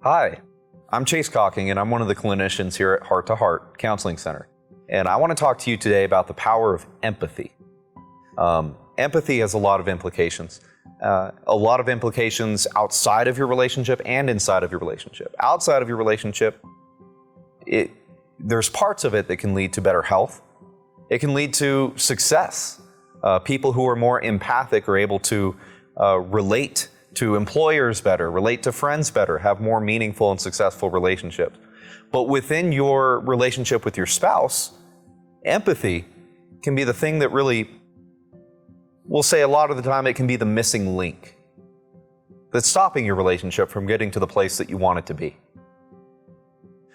Hi, I'm Chase Cocking, and I'm one of the clinicians here at Heart to Heart Counseling Center. And I want to talk to you today about the power of empathy. Empathy has a lot of implications. Outside of your relationship and inside of your relationship. Outside of your relationship, there's parts of it that can lead to better health. It can lead to success. People who are more empathic are able to relate to employers better, relate to friends better, have more meaningful and successful relationships. But within your relationship with your spouse, empathy can be the thing that really, we'll say a lot of the time, it can be the missing link that's stopping your relationship from getting to the place that you want it to be.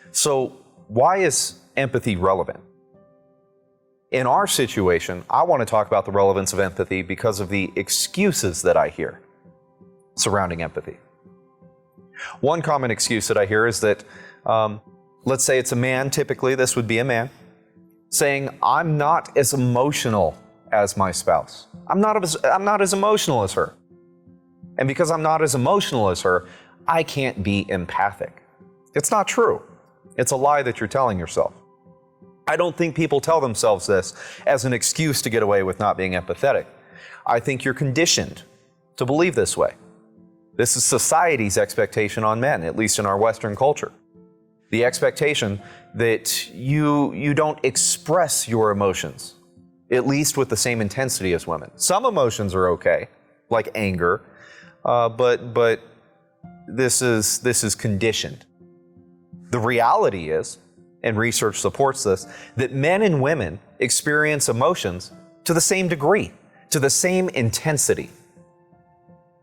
So why is empathy relevant? In our situation, I want to talk about the relevance of empathy because of the excuses that I hear surrounding empathy. One common excuse that I hear is that, let's say it's a man, typically this would be a man, saying, I'm not as emotional as my spouse. I'm not as emotional as her. And because I'm not as emotional as her, I can't be empathic. It's not true. It's a lie that you're telling yourself. I don't think people tell themselves this as an excuse to get away with not being empathetic. I think you're conditioned to believe this way. This is society's expectation on men, at least in our Western culture. The expectation that you don't express your emotions, at least with the same intensity as women. Some emotions are okay, like anger, but this is conditioned. The reality is, and research supports this, that men and women experience emotions to the same degree, to the same intensity.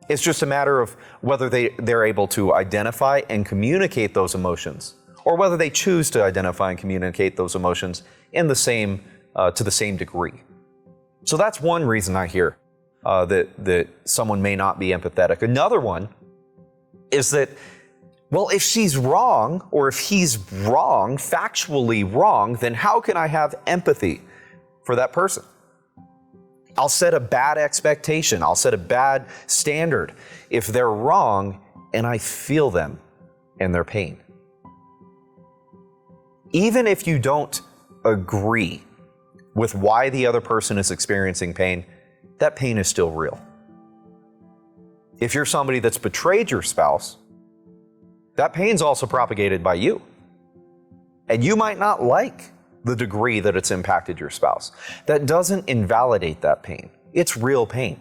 It's just a matter of whether they're able to identify and communicate those emotions, or whether they choose to identify and communicate those emotions in the same, to the same degree. So that's one reason I hear that someone may not be empathetic. Another one is that, well, if she's wrong, or if he's wrong, factually wrong, then how can I have empathy for that person? I'll set a bad expectation. I'll set a bad standard if they're wrong and I feel them and their pain. Even if you don't agree with why the other person is experiencing pain, that pain is still real. If you're somebody that's betrayed your spouse, that pain's also propagated by you. And you might not like the degree that it's impacted your spouse. That doesn't invalidate that pain. It's real pain,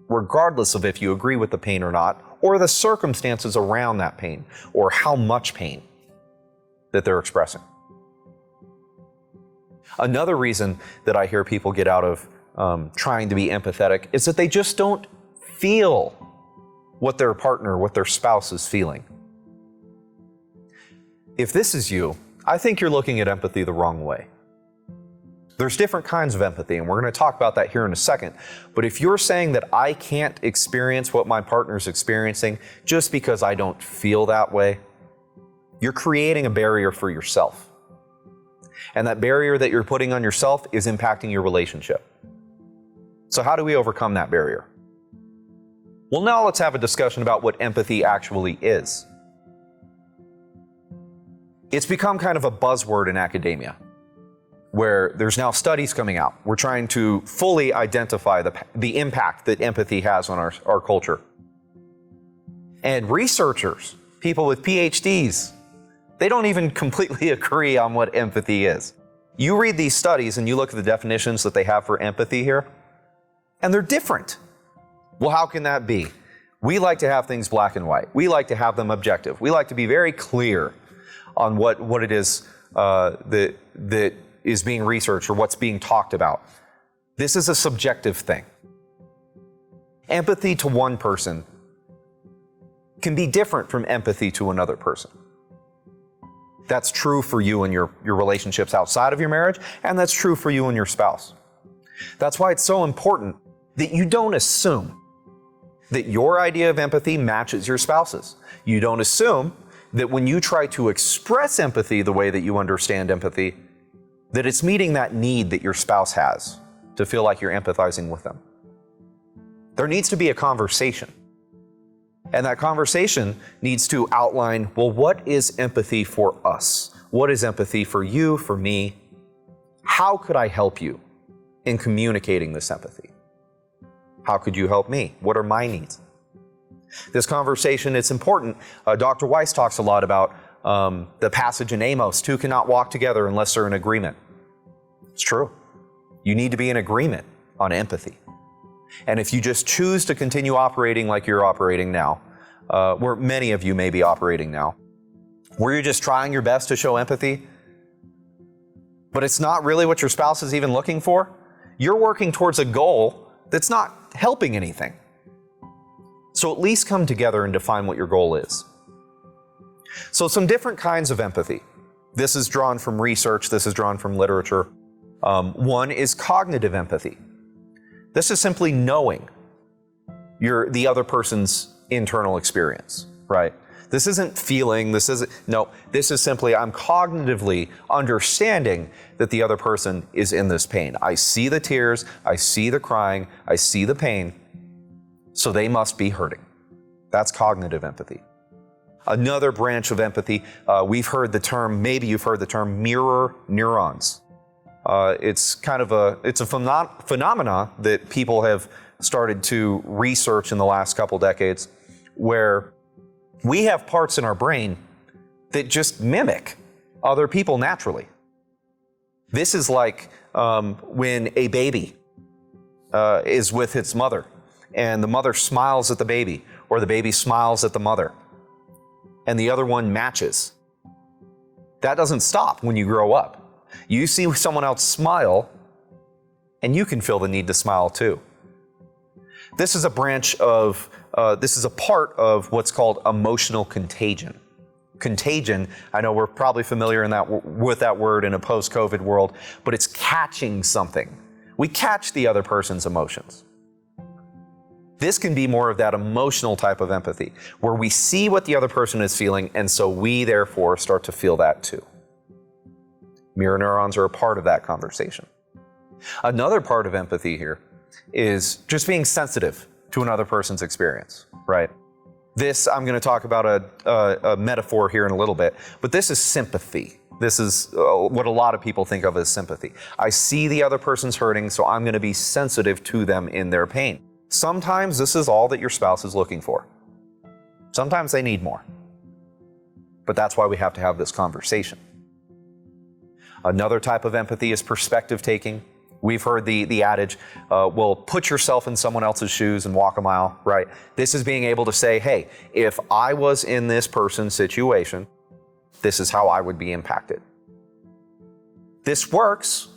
regardless of if you agree with the pain or not, or the circumstances around that pain, or how much pain that they're expressing. Another reason that I hear people get out of trying to be empathetic is that they just don't feel what their partner, what their spouse is feeling. If this is you, I think you're looking at empathy the wrong way. There's different kinds of empathy, and we're going to talk about that here in a second. But if you're saying that I can't experience what my partner's experiencing just because I don't feel that way, you're creating a barrier for yourself. And that barrier that you're putting on yourself is impacting your relationship. So how do we overcome that barrier? Well, now let's have a discussion about what empathy actually is. It's become kind of a buzzword in academia, where there's now studies coming out. We're trying to fully identify the impact that empathy has on our culture. And researchers, people with PhDs, they don't even completely agree on what empathy is. You read these studies and you look at the definitions that they have for empathy here, and they're different. Well, how can that be? We like to have things black and white. We like to have them objective. We like to be very clear on what it is that is being researched or what's being talked about. This is a subjective thing. Empathy to one person can be different from empathy to another person. That's true for you and your relationships outside of your marriage, and that's true for you and your spouse. That's why it's so important that you don't assume that your idea of empathy matches your spouse's. You don't assume that when you try to express empathy the way that you understand empathy, that it's meeting that need that your spouse has to feel like you're empathizing with them. There needs to be a conversation. And that conversation needs to outline, well, what is empathy for us? What is empathy for you, for me? How could I help you in communicating this empathy? How could you help me? What are my needs? This conversation, it's important. Dr. Weiss talks a lot about the passage in Amos, two cannot walk together unless they're in agreement. It's true. You need to be in agreement on empathy. And if you just choose to continue operating like you're operating now, where many of you may be operating now, where you're just trying your best to show empathy, but it's not really what your spouse is even looking for, you're working towards a goal that's not helping anything. So at least come together and define what your goal is. So some different kinds of empathy. This is drawn from research, this is drawn from literature. One is cognitive empathy. This is simply knowing the other person's internal experience, right? This isn't feeling, this is simply I'm cognitively understanding that the other person is in this pain. I see the tears, I see the crying, I see the pain, so they must be hurting. That's cognitive empathy. Another branch of empathy, maybe you've heard the term mirror neurons. It's a phenomena that people have started to research in the last couple decades, where we have parts in our brain that just mimic other people naturally. This is like when a baby is with its mother, and the mother smiles at the baby, or the baby smiles at the mother, and the other one matches. That doesn't stop when you grow up. You see someone else smile, and you can feel the need to smile too. This is a part of what's called emotional contagion. Contagion, I know we're probably familiar with that word in a post-COVID world, but it's catching something. We catch the other person's emotions. This can be more of that emotional type of empathy, where we see what the other person is feeling, and so we therefore start to feel that too. Mirror neurons are a part of that conversation. Another part of empathy here is just being sensitive to another person's experience, right? This, I'm going to talk about a metaphor here in a little bit, but this is sympathy. This is what a lot of people think of as sympathy. I see the other person's hurting, so I'm going to be sensitive to them in their pain. Sometimes this is all that your spouse is looking for. Sometimes they need more. But that's why we have to have this conversation. Another type of empathy is perspective taking. We've heard the adage, well, put yourself in someone else's shoes and walk a mile, right? This is being able to say, hey, if I was in this person's situation, this is how I would be impacted. This works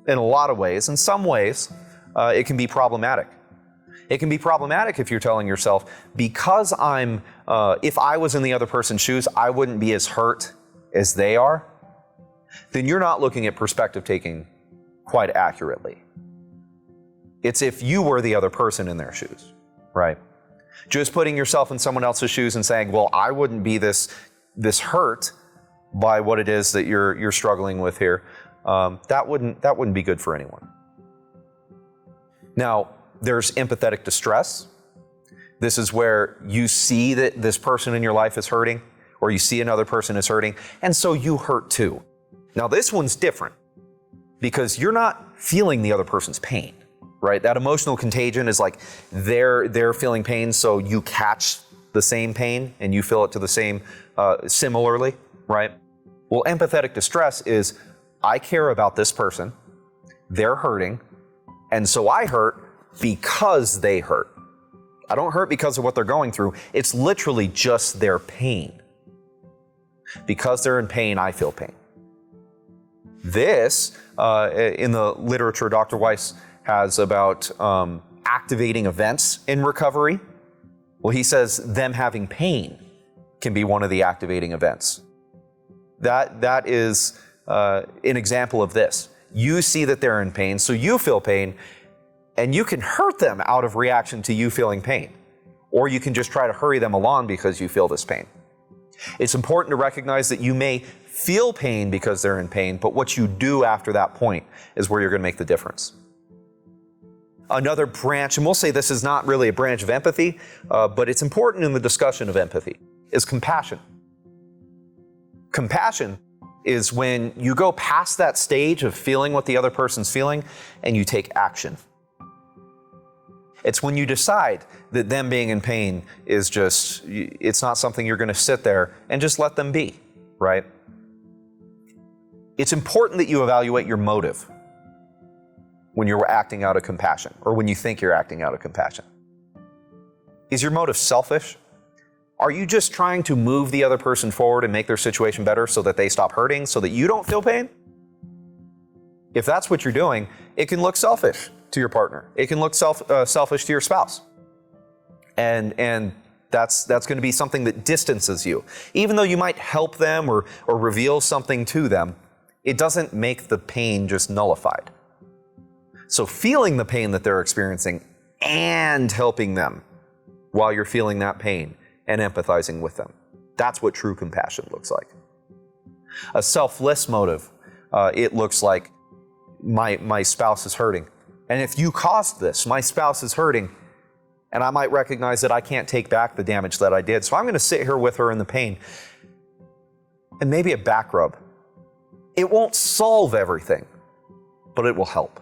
in a lot of ways. In some ways, it can be problematic. It can be problematic if you're telling yourself, because if I was in the other person's shoes, I wouldn't be as hurt as they are. Then you're not looking at perspective taking quite accurately. It's if you were the other person in their shoes, right? Just putting yourself in someone else's shoes and saying, well, I wouldn't be this hurt by what it is that you're struggling with here. That wouldn't be good for anyone. Now, there's empathetic distress. This is where you see that this person in your life is hurting, or you see another person is hurting, and so you hurt too. Now, this one's different because you're not feeling the other person's pain, right? That emotional contagion is like they're feeling pain, so you catch the same pain and you feel it to the same, similarly, right? Well, empathetic distress is I care about this person, they're hurting, and so I hurt because they hurt. I don't hurt because of what they're going through. It's literally just their pain. Because they're in pain, I feel pain. This, in the literature Dr. Weiss has about activating events in recovery, well, he says them having pain can be one of the activating events. That is an example of this. You see that they're in pain, so you feel pain, and you can hurt them out of reaction to you feeling pain. Or you can just try to hurry them along because you feel this pain. It's important to recognize that you may feel pain because they're in pain, but what you do after that point is where you're going to make the difference. Another branch, and we'll say this is not really a branch of empathy, but it's important in the discussion of empathy, is compassion. Compassion is when you go past that stage of feeling what the other person's feeling and you take action. It's when you decide that them being in pain is just, it's not something you're going to sit there and just let them be, right? It's important that you evaluate your motive when you're acting out of compassion, or when you think you're acting out of compassion. Is your motive selfish? Are you just trying to move the other person forward and make their situation better so that they stop hurting, so that you don't feel pain? If that's what you're doing, it can look selfish to your partner. It can look selfish to your spouse. And that's going to be something that distances you. Even though you might help them or reveal something to them, it doesn't make the pain just nullified. So feeling the pain that they're experiencing and helping them while you're feeling that pain and empathizing with them. That's what true compassion looks like. A selfless motive, it looks like my spouse is hurting. And if you caused this, my spouse is hurting, and I might recognize that I can't take back the damage that I did. So I'm going to sit here with her in the pain. And maybe a back rub. It won't solve everything, but it will help.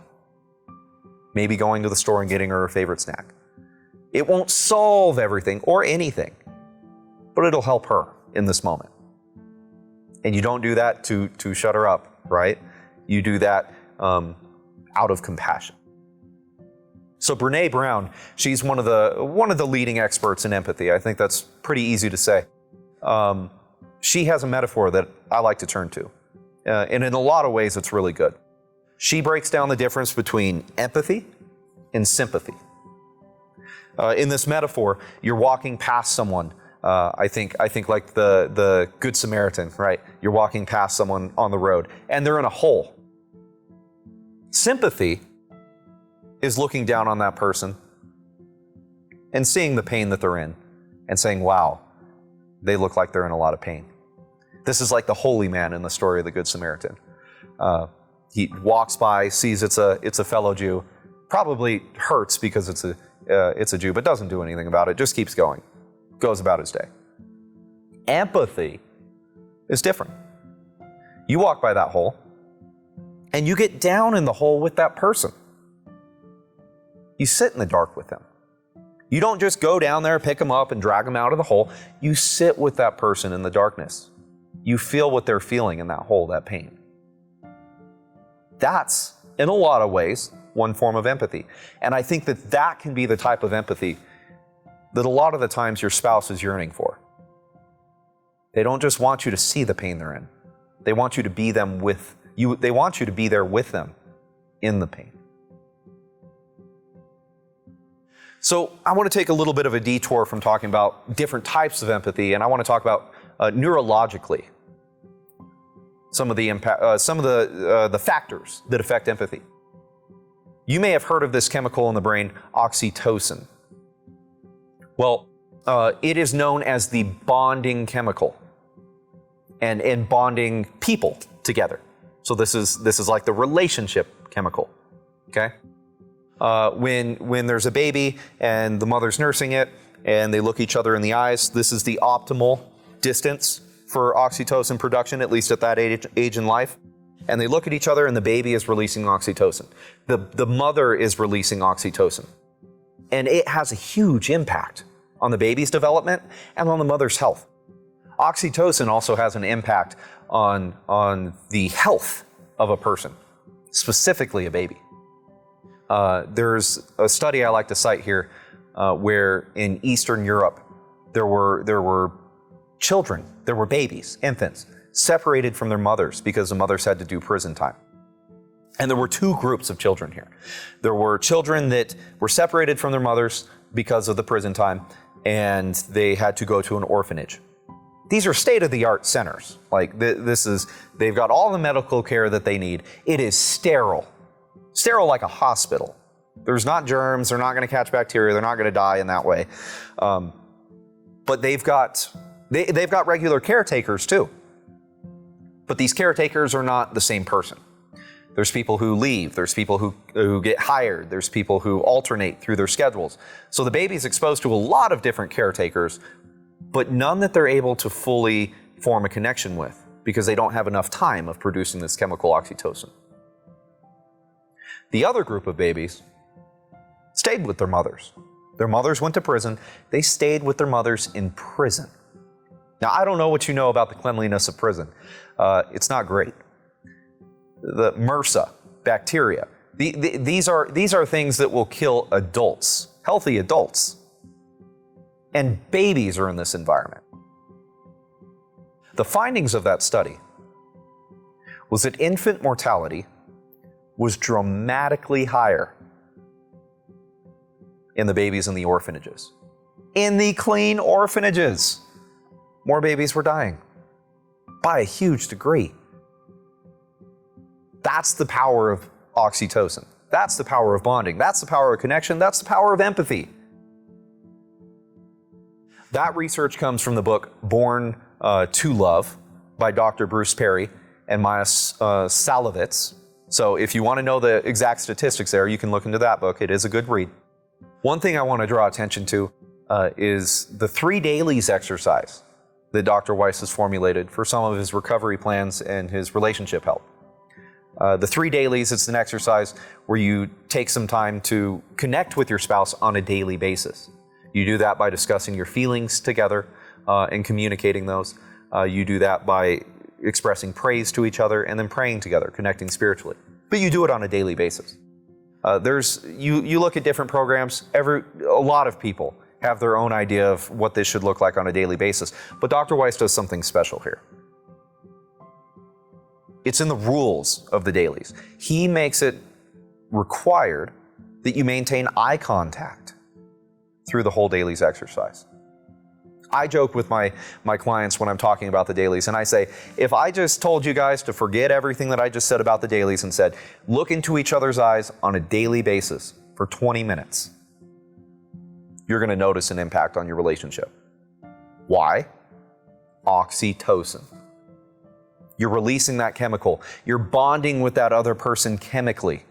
Maybe going to the store and getting her a favorite snack. It won't solve everything or anything, but it'll help her in this moment. And you don't do that to shut her up, right? You do that out of compassion. So Brené Brown, she's one of the leading experts in empathy. I think that's pretty easy to say. She has a metaphor that I like to turn to. And in a lot of ways, it's really good. She breaks down the difference between empathy and sympathy. In this metaphor, you're walking past someone. I think like the Good Samaritan, right? You're walking past someone on the road, and they're in a hole. Sympathy is looking down on that person and seeing the pain that they're in and saying, wow, they look like they're in a lot of pain. This is like the holy man in the story of the Good Samaritan. He walks by, sees it's a fellow Jew, probably hurts because it's a Jew, but doesn't do anything about it, just keeps going, goes about his day. Empathy is different. You walk by that hole, and you get down in the hole with that person. You sit in the dark with them. You don't just go down there, pick them up, and drag them out of the hole. You sit with that person in the darkness. You feel what they're feeling in that hole, that pain. That's, in a lot of ways, one form of empathy. And I think that can be the type of empathy that a lot of the times your spouse is yearning for. They don't just want you to see the pain they're in. They want you to be them with you. They want you to be there with them in the pain. So I want to take a little bit of a detour from talking about different types of empathy, and I want to talk about neurologically some of the factors that affect empathy. You may have heard of this chemical in the brain, oxytocin. Well, it is known as the bonding chemical and bonding people together. So this is like the relationship chemical, okay? When there's a baby and the mother's nursing it and they look each other in the eyes, this is the optimal distance for oxytocin production, at least at that age in life. And they look at each other and the baby is releasing oxytocin. The mother is releasing oxytocin. And it has a huge impact on the baby's development and on the mother's health. Oxytocin also has an impact on the health of a person, specifically a baby. There's a study I like to cite here where in Eastern Europe there were children, there were babies, infants, separated from their mothers because the mothers had to do prison time. And there were two groups of children here. There were children that were separated from their mothers because of the prison time, and they had to go to an orphanage. These are state-of-the-art centers. Like they've got all the medical care that they need. It is sterile like a hospital. There's not germs. They're not going to catch bacteria. They're not going to die in that way. But they've got regular caretakers too. But these caretakers are not the same person. There's people who leave. There's people who get hired. There's people who alternate through their schedules. So the baby's exposed to a lot of different caretakers, but none that they're able to fully form a connection with because they don't have enough time of producing this chemical oxytocin. The other group of babies stayed with their mothers. Their mothers went to prison. They stayed with their mothers in prison. Now, I don't know what you know about the cleanliness of prison. It's not great. The MRSA, bacteria, these are things that will kill adults, healthy adults. And babies are in this environment. The findings of that study was that infant mortality was dramatically higher in the babies in the orphanages. In the clean orphanages, more babies were dying by a huge degree. That's the power of oxytocin. That's the power of bonding. That's the power of connection. That's the power of empathy. That research comes from the book Born to Love by Dr. Bruce Perry and Maya Salovitz. So if you want to know the exact statistics there, you can look into that book. It is a good read. One thing I want to draw attention to is the 3 Dailies exercise that Dr. Weiss has formulated for some of his recovery plans and his relationship help. The 3 Dailies, it's an exercise where you take some time to connect with your spouse on a daily basis. You do that by discussing your feelings together and communicating those. You do that by expressing praise to each other and then praying together, connecting spiritually. But you do it on a daily basis. You look at different programs. A lot of people have their own idea of what this should look like on a daily basis. But Dr. Weiss does something special here. It's in the rules of the Dailies. He makes it required that you maintain eye contact through the whole Dailies exercise. I joke with my clients when I'm talking about the Dailies, and I say, if I just told you guys to forget everything that I just said about the Dailies and said, look into each other's eyes on a daily basis for 20 minutes, you're going to notice an impact on your relationship. Why? Oxytocin. You're releasing that chemical. You're bonding with that other person chemically.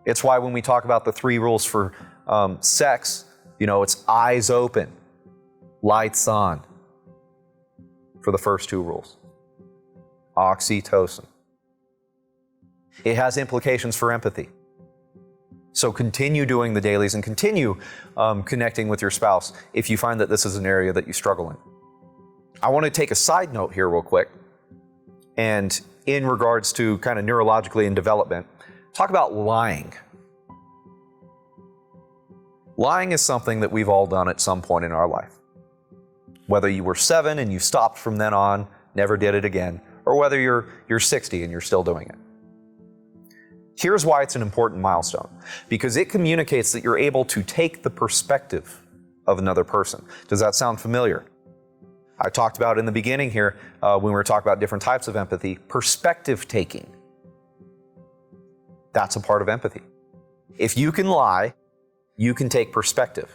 It's why when we talk about the 3 rules for sex, it's eyes open, lights on for the first 2 rules. Oxytocin. It has implications for empathy. So continue doing the Dailies and continue connecting with your spouse if you find that this is an area that you struggle in. I want to take a side note here real quick. And in regards to kind of neurologically in development, talk about lying. Lying is something that we've all done at some point in our life. Whether you were 7 and you stopped from then on, never did it again, or whether you're 60 and you're still doing it. Here's why it's an important milestone. Because it communicates that you're able to take the perspective of another person. Does that sound familiar? I talked about in the beginning here, when we were talking about different types of empathy, perspective taking. That's a part of empathy. If you can lie, you can take perspective.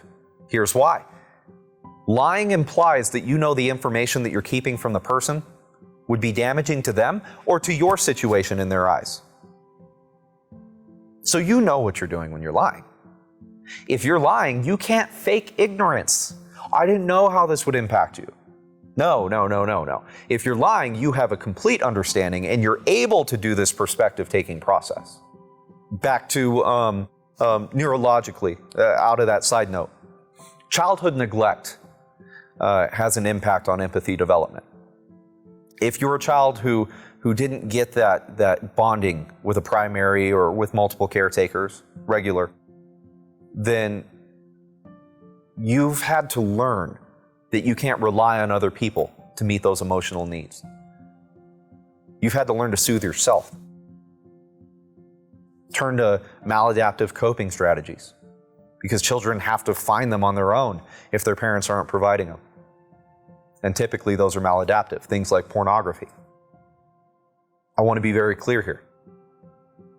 Here's why. Lying implies that you know the information that you're keeping from the person would be damaging to them or to your situation in their eyes. So you know what you're doing when you're lying. If you're lying, you can't fake ignorance. I didn't know how this would impact you. No. If you're lying, you have a complete understanding and you're able to do this perspective-taking process. Back to neurologically, out of that side note. Childhood neglect has an impact on empathy development. If you're a child who didn't get that bonding with a primary or with multiple caretakers, regular, then you've had to learn that you can't rely on other people to meet those emotional needs. You've had to learn to soothe yourself. Turn to maladaptive coping strategies because children have to find them on their own if their parents aren't providing them. And typically those are maladaptive, things like pornography. I want to be very clear here.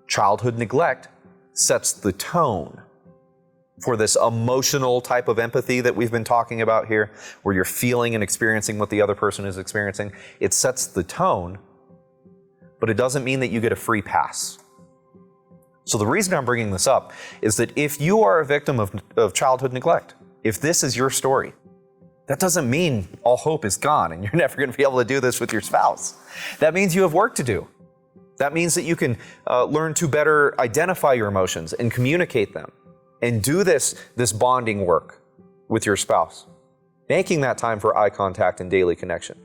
Childhood neglect sets the tone for this emotional type of empathy that we've been talking about here, where you're feeling and experiencing what the other person is experiencing. It sets the tone but it doesn't mean that you get a free pass. So the reason I'm bringing this up is that if you are a victim of childhood neglect, if this is your story, that doesn't mean all hope is gone and you're never going to be able to do this with your spouse. That means you have work to do. That means that you can learn to better identify your emotions and communicate them and do this bonding work with your spouse. Making that time for eye contact and daily connection.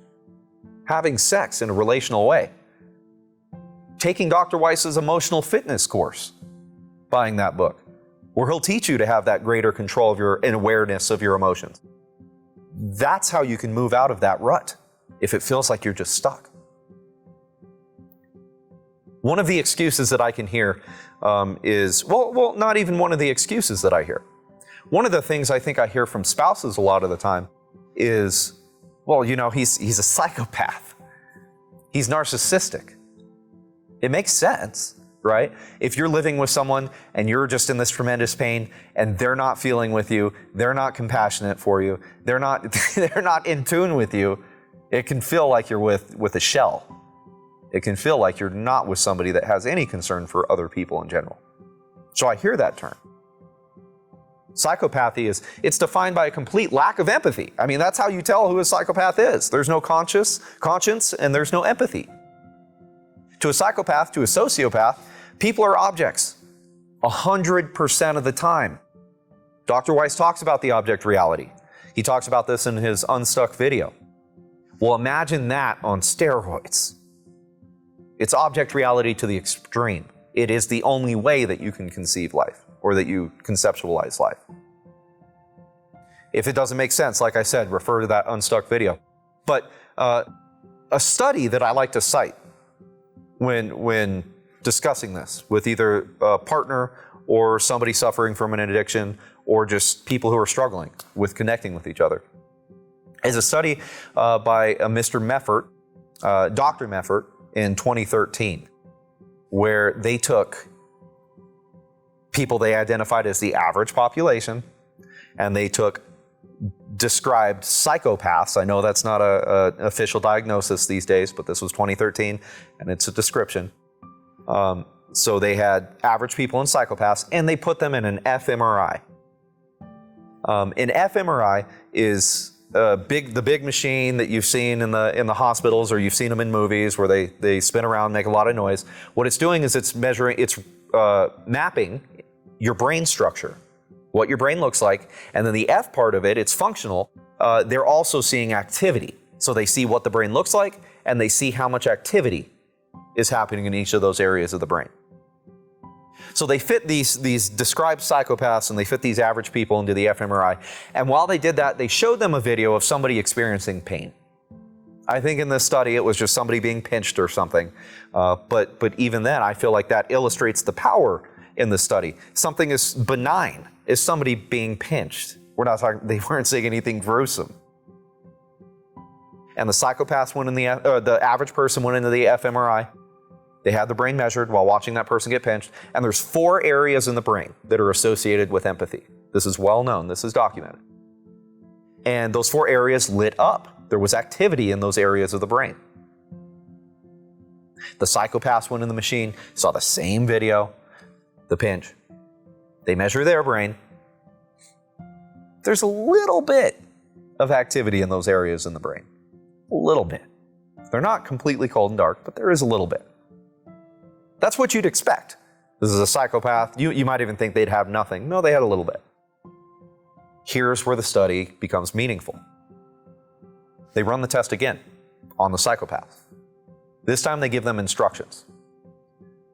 Having sex in a relational way. Taking Dr. Weiss's emotional fitness course. Buying that book. Where he'll teach you to have that greater control of and awareness of your emotions. That's how you can move out of that rut if it feels like you're just stuck. One of the excuses that I can hear is, well, not even one of the excuses that I hear. One of the things I think I hear from spouses a lot of the time is, well, you know, he's a psychopath. He's narcissistic. It makes sense, right? If you're living with someone and you're just in this tremendous pain and they're not feeling with you, they're not compassionate for you, they're not in tune with you, it can feel like you're with a shell. It can feel like you're not with somebody that has any concern for other people in general. So I hear that term. Psychopathy it's defined by a complete lack of empathy. I mean, that's how you tell who a psychopath is. There's no conscience, and there's no empathy. To a psychopath, to a sociopath, people are objects 100% of the time. Dr. Weiss talks about the object reality. He talks about this in his Unstuck video. Well, imagine that on steroids. It's object reality to the extreme. It is the only way that you can conceive life or that you conceptualize life. If it doesn't make sense, like I said, refer to that Unstuck video. But a study that I like to cite when discussing this with either a partner or somebody suffering from an addiction or just people who are struggling with connecting with each other is a study by Mr. Meffert, Dr. Meffert, in 2013, where they took people they identified as the average population and they took described psychopaths. I know that's not an official diagnosis these days, but this was 2013 and it's a description. So they had average people and psychopaths and they put them in an fMRI. An fMRI is the big machine that you've seen in the hospitals or you've seen them in movies where they spin around, make a lot of noise. What it's doing is it's mapping your brain structure, what your brain looks like, and then the F part of it, it's functional. They're also seeing activity. So they see what the brain looks like and they see how much activity is happening in each of those areas of the brain. So they fit these described psychopaths and they fit these average people into the fMRI. And while they did that, they showed them a video of somebody experiencing pain. I think in this study, it was just somebody being pinched or something. But even then, I feel like that illustrates the power in the study. Something as benign as somebody being pinched. They weren't saying anything gruesome. And the psychopaths went in the average person went into the fMRI. They had the brain measured while watching that person get pinched. And there's 4 areas in the brain that are associated with empathy. This is well known. This is documented. And those 4 areas lit up. There was activity in those areas of the brain. The psychopaths went in the machine, saw the same video, the pinch. They measure their brain. There's a little bit of activity in those areas in the brain. A little bit. They're not completely cold and dark, but there is a little bit. That's what you'd expect. This is a psychopath. You might even think they'd have nothing. No, they had a little bit. Here's where the study becomes meaningful. They run the test again on the psychopath. This time they give them instructions.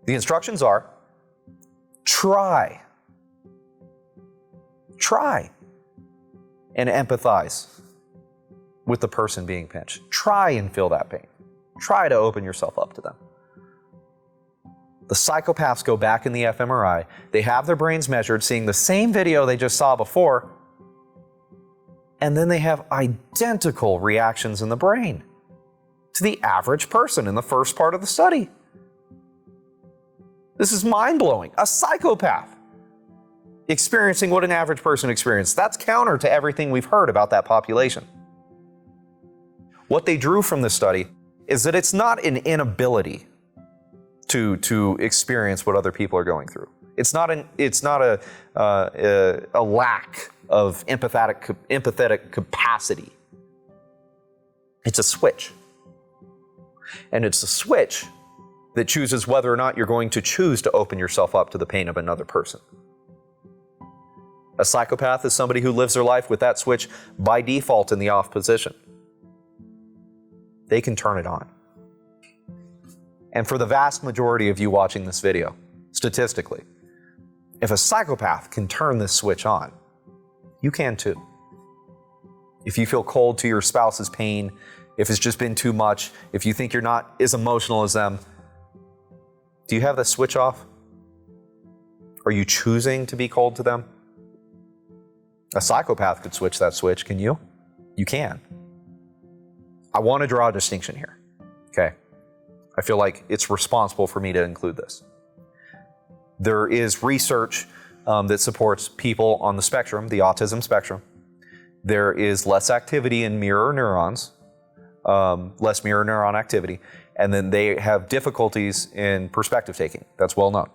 The instructions are, try and empathize with the person being pinched. Try and feel that pain. Try to open yourself up to them. The psychopaths go back in the fMRI. They have their brains measured, seeing the same video they just saw before, and then they have identical reactions in the brain to the average person in the first part of the study. This is mind-blowing. A psychopath experiencing what an average person experienced. That's counter to everything we've heard about that population. What they drew from this study is that it's not an inability to experience what other people are going through. It's not a lack of empathetic capacity. It's a switch. And it's a switch that chooses whether or not you're going to choose to open yourself up to the pain of another person. A psychopath is somebody who lives their life with that switch by default in the off position. They can turn it on. And for the vast majority of you watching this video, statistically, if a psychopath can turn this switch on, you can too. If you feel cold to your spouse's pain, if it's just been too much, if you think you're not as emotional as them, do you have the switch off? Are you choosing to be cold to them? A psychopath could switch that switch, can you? You can. I want to draw a distinction here, okay? I feel like it's responsible for me to include this. There is research that supports people on the spectrum, the autism spectrum. There is less activity in mirror neurons, less mirror neuron activity, and then they have difficulties in perspective taking. That's well known.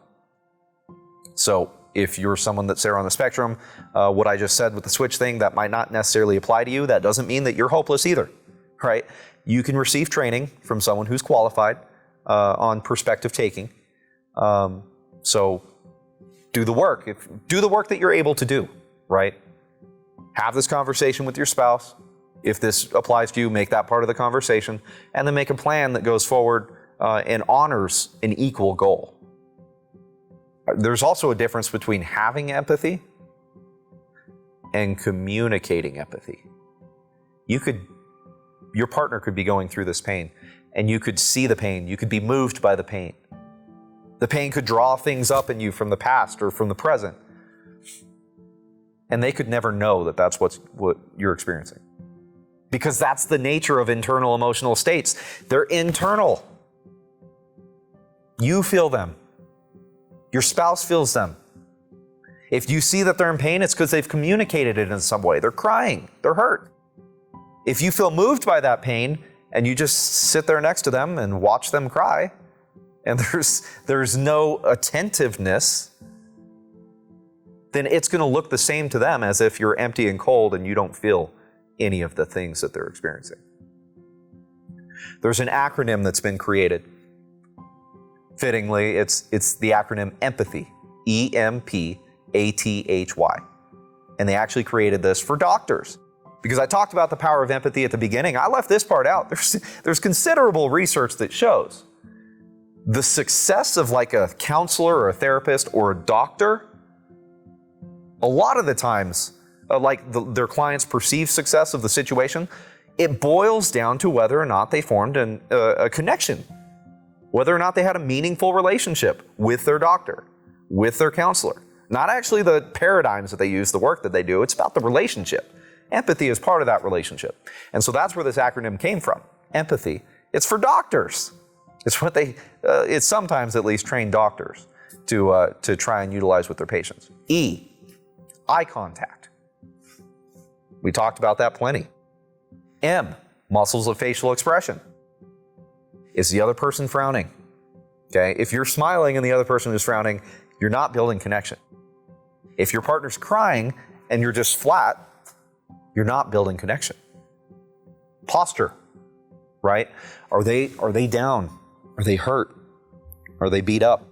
So if you're someone that's there on the spectrum, what I just said with the switch thing, that might not necessarily apply to you. That doesn't mean that you're hopeless either, right? You can receive training from someone who's qualified on perspective taking. So do the work. Do the work that you're able to do, right? Have this conversation with your spouse. If this applies to you, make that part of the conversation, and then make a plan that goes forward and honors an equal goal. There's also a difference between having empathy and communicating empathy. Your partner could be going through this pain, and you could see the pain. You could be moved by the pain. The pain could draw things up in you from the past or from the present. And they could never know that that's what you're experiencing. Because that's the nature of internal emotional states. They're internal. You feel them. Your spouse feels them. If you see that they're in pain, it's because they've communicated it in some way. They're crying. They're hurt. If you feel moved by that pain and you just sit there next to them and watch them cry, and there's no attentiveness, then it's going to look the same to them as if you're empty and cold and you don't feel any of the things that they're experiencing. There's an acronym that's been created. Fittingly, it's the acronym E.M.P.A.T.H.Y. E.M.P.A.T.H.Y. And they actually created this for doctors. Because I talked about the power of empathy at the beginning, I left this part out. There's considerable research that shows the success of like a counselor or a therapist or a doctor. A lot of the times, their clients' perceived success of the situation, it boils down to whether or not they formed a connection, whether or not they had a meaningful relationship with their doctor, with their counselor. Not actually the paradigms that they use, the work that they do, it's about the relationship. Empathy is part of that relationship. And so that's where this acronym came from, empathy. It's for doctors. It's what it's sometimes at least trained doctors to try and utilize with their patients. E, eye contact. We talked about that plenty. M, muscles of facial expression. Is the other person frowning? Okay, if you're smiling and the other person is frowning, you're not building connection. If your partner's crying and you're just flat, you're not building connection. Posture, right? Are they down? Are they hurt? Are they beat up?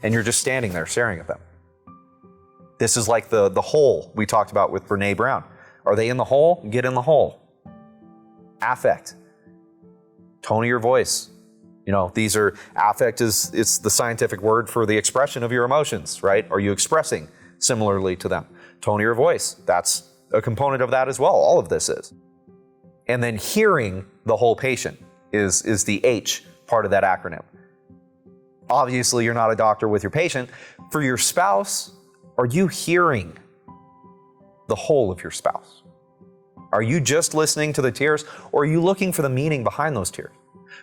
And you're just standing there staring at them. This is like the hole we talked about with Brene Brown. Are they in the hole? Get in the hole. Affect. Tone of your voice. These are, affect it's the scientific word for the expression of your emotions, right? Are you expressing similarly to them? Tone of your voice. That's a component of that as well. All of this is. And then hearing the whole patient is the H part of that acronym. Obviously, you're not a doctor with your patient. For your spouse, are you hearing the whole of your spouse? Are you just listening to the tears, or are you looking for the meaning behind those tears?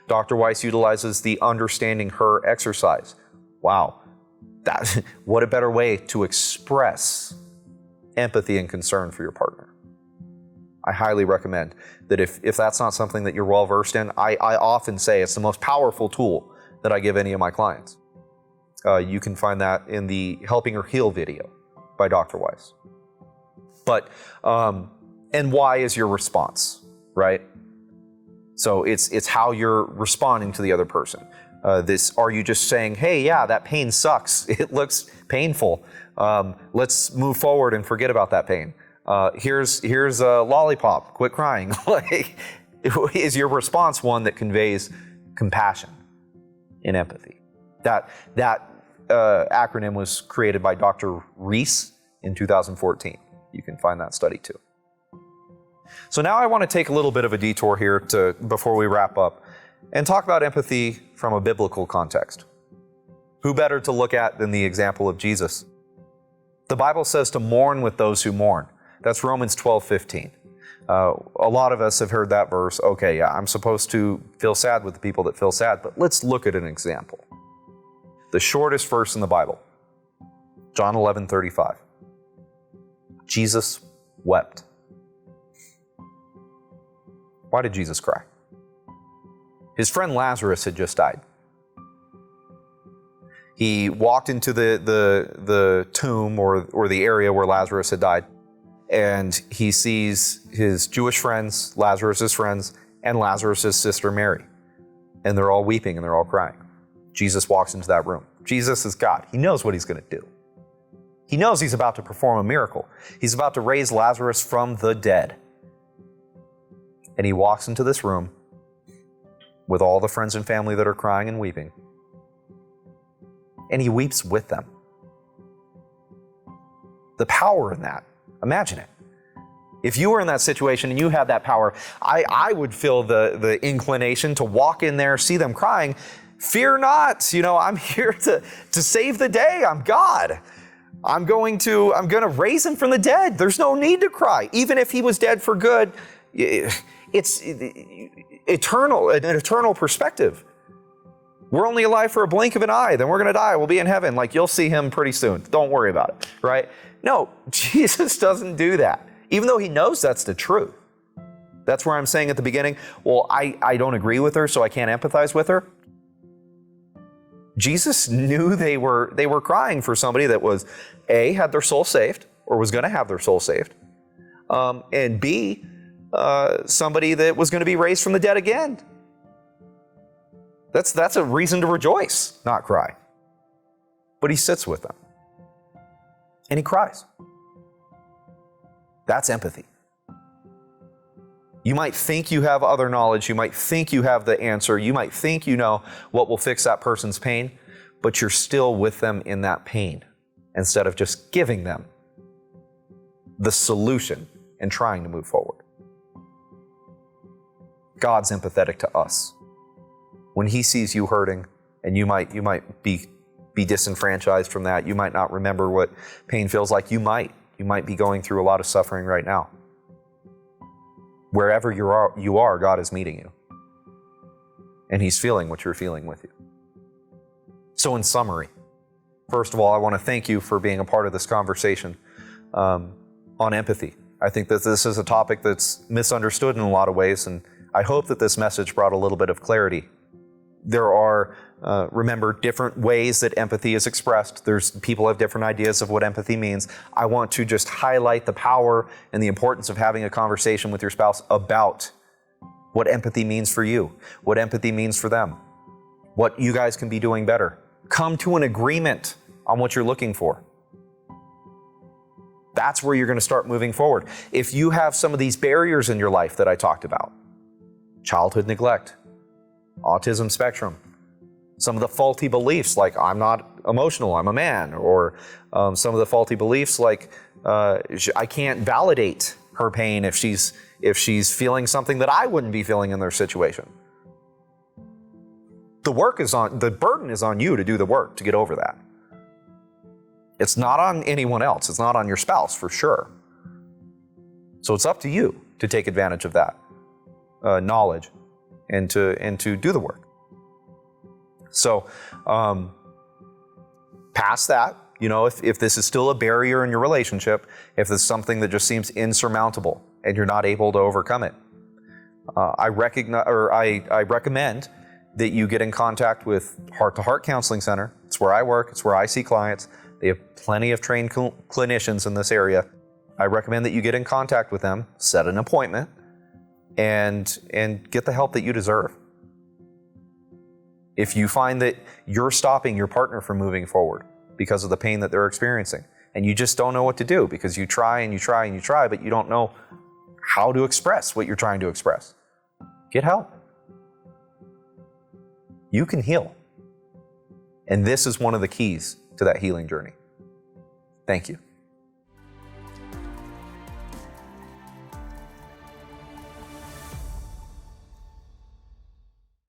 Dr. Weiss utilizes the understanding her exercise. Wow, what a better way to express empathy and concern for your partner. I highly recommend that if that's not something that you're well versed in, I often say it's the most powerful tool that I give any of my clients. You can find that in the Helping Her Heal video by Dr. Weiss. But, and why is your response, right? So it's how you're responding to the other person. Are you just saying, hey, yeah, that pain sucks. It looks painful. Let's move forward and forget about that pain. Here's a lollipop. Quit crying. Like, is your response one that conveys compassion and empathy? That acronym was created by Dr. Weiss in 2014. You can find that study too. So now I want to take a little bit of a detour here before we wrap up and talk about empathy from a biblical context. Who better to look at than the example of Jesus? The Bible says to mourn with those who mourn. That's Romans 12:15. A lot of us have heard that verse. Okay, yeah, I'm supposed to feel sad with the people that feel sad, but let's look at an example. The shortest verse in the Bible, John 11:35. Jesus wept. Why did Jesus cry? His friend Lazarus had just died. He walked into the tomb or the area where Lazarus had died, and he sees his Jewish friends, Lazarus' friends, and Lazarus' sister Mary. And they're all weeping and they're all crying. Jesus walks into that room. Jesus is God. He knows what he's going to do. He knows he's about to perform a miracle. He's about to raise Lazarus from the dead. And he walks into this room with all the friends and family that are crying and weeping. And he weeps with them. The power in that. Imagine it. If you were in that situation and you had that power, I would feel the inclination to walk in there, see them crying. Fear not, I'm here to save the day. I'm God. I'm going to raise him from the dead. There's no need to cry. Even if he was dead for good, it's eternal, an eternal perspective. We're only alive for a blink of an eye, then we're going to die. We'll be in heaven. Like, you'll see him pretty soon. Don't worry about it, right? No, Jesus doesn't do that, even though he knows that's the truth. That's where I'm saying at the beginning, well, I don't agree with her, so I can't empathize with her. Jesus knew they were crying for somebody that was, A, had their soul saved, or was going to have their soul saved, and B, somebody that was going to be raised from the dead again. That's a reason to rejoice, not cry. But he sits with them. And he cries. That's empathy. You might think you have other knowledge. You might think you have the answer. You might think you know what will fix that person's pain, but you're still with them in that pain instead of just giving them the solution and trying to move forward. God's empathetic to us. When he sees you hurting, and you might be disenfranchised from that, you might not remember what pain feels like. You might be going through a lot of suffering right now. Wherever you are, God is meeting you. And he's feeling what you're feeling with you. So in summary, first of all, I want to thank you for being a part of this conversation on empathy. I think that this is a topic that's misunderstood in a lot of ways, and I hope that this message brought a little bit of clarity. There are, remember, different ways that empathy is expressed. People have different ideas of what empathy means. I want to just highlight the power and the importance of having a conversation with your spouse about what empathy means for you, what empathy means for them, what you guys can be doing better. Come to an agreement on what you're looking for. That's where you're going to start moving forward. If you have some of these barriers in your life that I talked about, childhood neglect, autism spectrum, some of the faulty beliefs like I'm not emotional, I'm a man, or some of the faulty beliefs like I can't validate her pain if she's feeling something that I wouldn't be feeling in their situation. The burden is on you to do the work to get over that. It's not on anyone else. It's not on your spouse for sure. So it's up to you to take advantage of that knowledge and to do the work. So past that, if this is still a barrier in your relationship, if there's something that just seems insurmountable and you're not able to overcome it, I recommend that you get in contact with Heart to Heart Counseling Center. It's where I work. It's where I see clients. They have plenty of trained clinicians in this area. I recommend that you get in contact with them, set an appointment, and get the help that you deserve. If you find that you're stopping your partner from moving forward because of the pain that they're experiencing, and you just don't know what to do because you try and you try and you try, but you don't know how to express what you're trying to express, get help. You can heal. And this is one of the keys to that healing journey. Thank you.